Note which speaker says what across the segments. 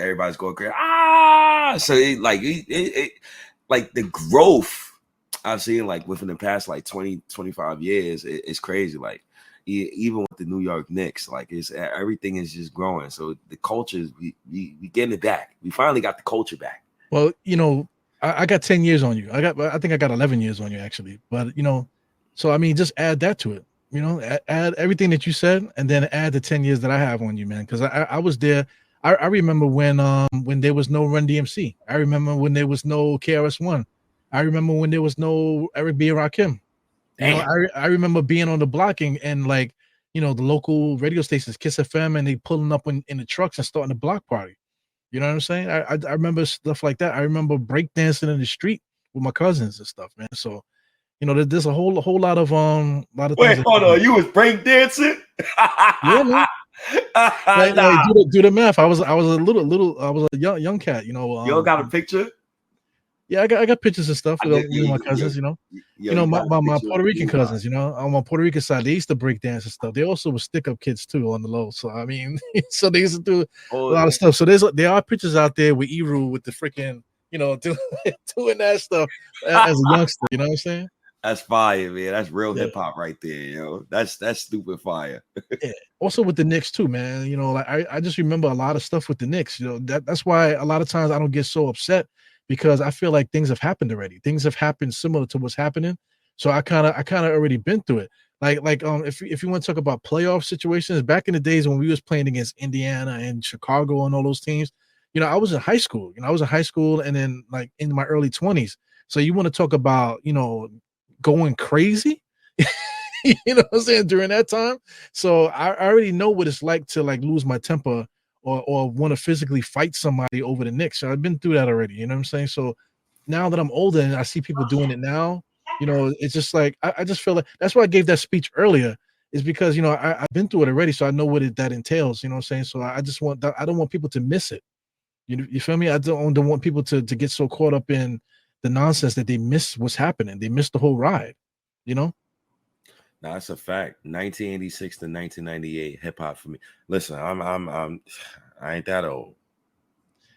Speaker 1: everybody's going crazy. So like the growth I've seen like within the past like 20, 25 years, it's crazy. Like even with the New York Knicks, like it's everything is just growing. So the culture, we getting it back. We finally got the culture back.
Speaker 2: Well, I got 10 years on you. I think I got 11 years on you actually. But so I mean, just add that to it. Add everything that you said, and then add the 10 years that I have on you, man. Because I was there. I remember when there was no Run DMC. I remember when there was no KRS-One. I remember when there was no Eric B. and Rakim. I remember being on the block and like, the local radio stations, Kiss FM, and they pulling up in the trucks and starting a block party. You know what I'm saying? I remember stuff like that. I remember breakdancing in the street with my cousins and stuff, man. So, there's a whole lot of
Speaker 1: Wait,
Speaker 2: things.
Speaker 1: hold on, you was breakdancing?
Speaker 2: Yeah, man. Like, do the math. I was a young cat,
Speaker 1: you don't got a picture?
Speaker 2: Yeah, I got pictures and stuff with my cousins, my Puerto Rican cousins, on my Puerto Rican side, they used to break dance and stuff. They also were stick-up kids too on the low. So I mean, so they used to do a lot of stuff. So there are pictures out there with Eru with the freaking, doing that stuff as a youngster. You know what I'm saying?
Speaker 1: That's fire, man. That's real hip hop right there, That's stupid fire.
Speaker 2: Yeah. Also with the Knicks too, man. Like I just remember a lot of stuff with the Knicks. That's why a lot of times I don't get so upset, because I feel like things have happened already. Things have happened similar to what's happening. So I kind of already been through it. Like if you want to talk about playoff situations, back in the days when we was playing against Indiana and Chicago and all those teams, I was in high school. I was in high school and then like in my early 20s. So you want to talk about, going crazy, you know what I'm saying, during that time. So I already know what it's like to like lose my temper or want to physically fight somebody over the Knicks. So I've been through that already, you know what I'm saying? So now that I'm older and I see people doing it now, it's just like I just feel like that's why I gave that speech earlier, is because I've been through it already, so I know what that entails, you know what I'm saying? So I just want that, I don't want people to miss it. You feel me? I don't want people to get so caught up in the nonsense that they miss what's happening. They miss the whole ride,
Speaker 1: No, that's a fact. 1986 to 1998 hip hop for me. Listen, I ain't that old.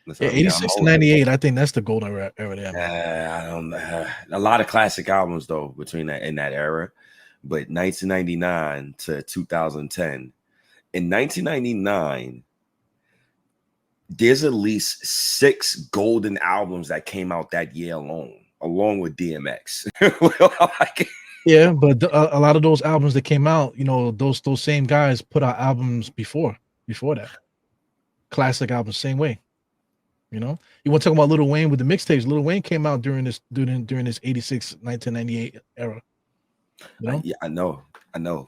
Speaker 2: Listen, 86 to 98, I think that's the golden era there.
Speaker 1: I don't know. A lot of classic albums though between that era, but 1999 to 2010. In 1999, there's at least 6 golden albums that came out that year along with DMX.
Speaker 2: Yeah, but a lot of those albums that came out, those same guys put out albums before that. Classic albums, same way. You want to talk about Lil Wayne with the mixtapes. Lil Wayne came out during this 86, 1998 era.
Speaker 1: Yeah, I know.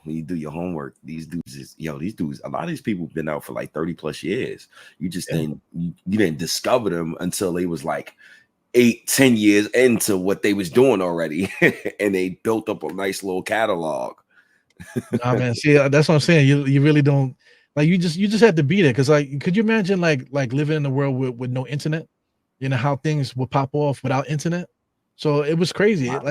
Speaker 1: When you do your homework, these dudes, a lot of these people have been out for like 30 plus years. You just you didn't discover them until they was like 8-10 years into what they was doing already. And they built up a nice little catalog.
Speaker 2: Nah, man. See, that's what I'm saying. You really don't, like, you just have to be there. Cause like, could you imagine like living in a world with no internet, how things would pop off without internet? So it was crazy. Wow.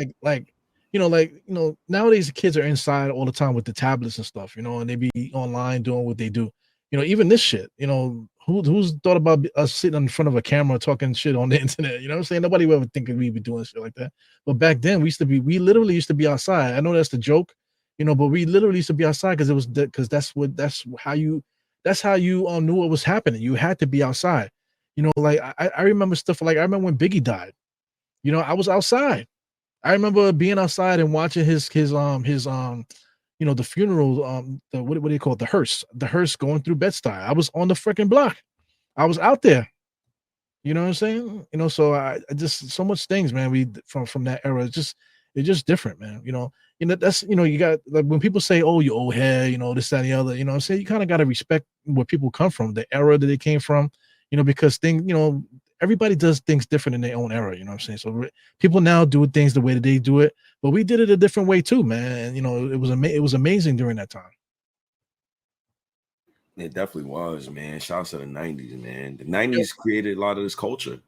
Speaker 2: Nowadays the kids are inside all the time with the tablets and stuff, and they be online doing what they do. Even this shit, who's thought about us sitting in front of a camera talking shit on the internet? You know what I'm saying? Nobody would ever think we'd be doing shit like that. But back then we literally used to be outside. I know that's the joke, but we literally used to be outside because that's how you knew what was happening. You had to be outside. Like I remember stuff like I remember when Biggie died. I was outside. I remember being outside and watching his the funeral, what do you call it? The hearse going through Bed-Stuy. I was on the freaking block. I was out there. You know what I'm saying? So I just, so much things, man. We from that era, it's just different, man. That's, you got, like, when people say, oh, you old head, this, that, and the other, what I'm saying, you kind of got to respect where people come from, the era that they came from, because everybody does things different in their own era, you know what I'm saying? So people now do things the way that they do it, but we did it a different way too, man. And, it was amazing during that time.
Speaker 1: It definitely was, man. Shouts to the 90s, man. The 90s created a lot of this culture.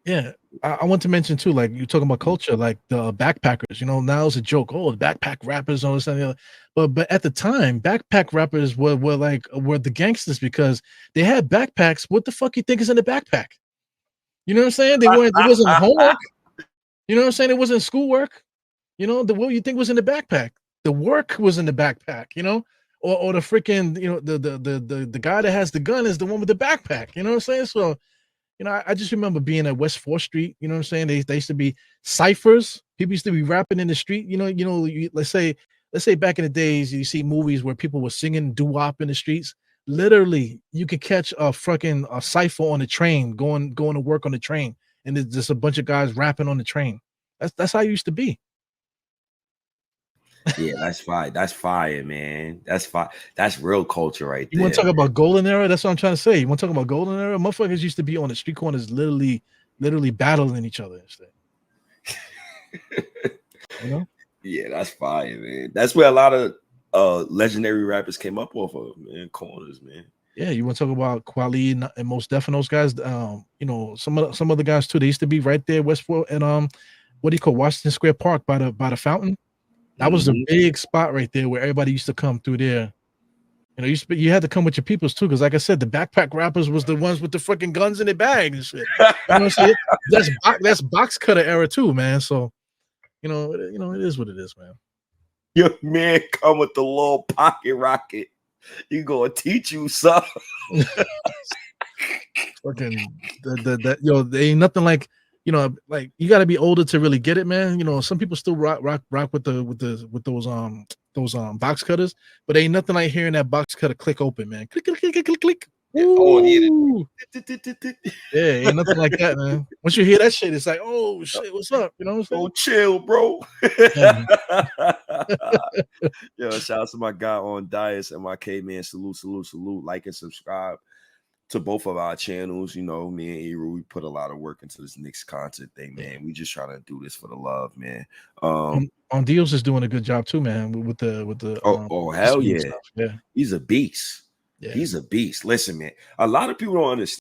Speaker 2: Yeah, I want to mention too, like you're talking about culture, like the backpackers. You know, now it's a joke. Oh, the backpack rappers, all this and the other. But at the time, backpack rappers were the gangsters because they had backpacks. What the fuck you think is in the backpack? You know what I'm saying? They weren't. It wasn't homework. You know what I'm saying? It wasn't schoolwork. You know, what you think was in the backpack? The work was in the backpack. You know, or the freaking the guy that has the gun is the one with the backpack. You know what I'm saying? So you know, I just remember being at West 4th Street. You know what I'm saying? They used to be ciphers. People used to be rapping in the street. Let's say back in the days, you see movies where people were singing doo-wop in the streets. Literally, you could catch a cipher on the train, going to work on the train, and there's just a bunch of guys rapping on the train. That's how it used to be.
Speaker 1: Yeah, that's fire. That's fire, man. That's fire. That's real culture right
Speaker 2: You
Speaker 1: there.
Speaker 2: want to talk about golden era? That's what I'm trying to say. You want to talk about golden era? Motherfuckers used to be on the street corners, literally battling each other instead. You know?
Speaker 1: Yeah, that's fire, man. That's where a lot of legendary rappers came up off of, man. Corners, man.
Speaker 2: Yeah, you want to talk about Kweli and Most Def and those guys? You know, some of the guys too. They used to be right there, Westport and what do you call Washington Square Park by the fountain? That was the big spot right there where everybody used to come through there. You know, you had to come with your peoples too, because like I said, the backpack rappers was the ones with the freaking guns in their bag and shit. You know what I'm saying? That's box cutter era too, man. So, you know, it is what it is, man.
Speaker 1: Your man come with the little pocket rocket. You gonna teach you something.
Speaker 2: Fucking there ain't nothing like, you know, like you got to be older to really get it, man. You know, some people still rock with those box cutters, but ain't nothing like hearing that box cutter click open, man. Click click click click click.
Speaker 1: Oh,
Speaker 2: yeah, ain't nothing like that, man. Once you hear that shit, it's like, oh shit, what's up? You know what I'm saying?
Speaker 1: Oh, chill, bro.
Speaker 2: Yeah.
Speaker 1: Yo, shout out to my guy on Dias and NYK, man. Salute. Like and subscribe to both of our channels. You know, me and Eru, we put a lot of work into this Knicks content thing, man. We just trying to do this for the love, man.
Speaker 2: On Deals is doing a good job too, man. With the
Speaker 1: hell yeah.
Speaker 2: stuff. Yeah,
Speaker 1: he's a beast. Yeah. He's a beast. Listen, man, a lot of people don't understand.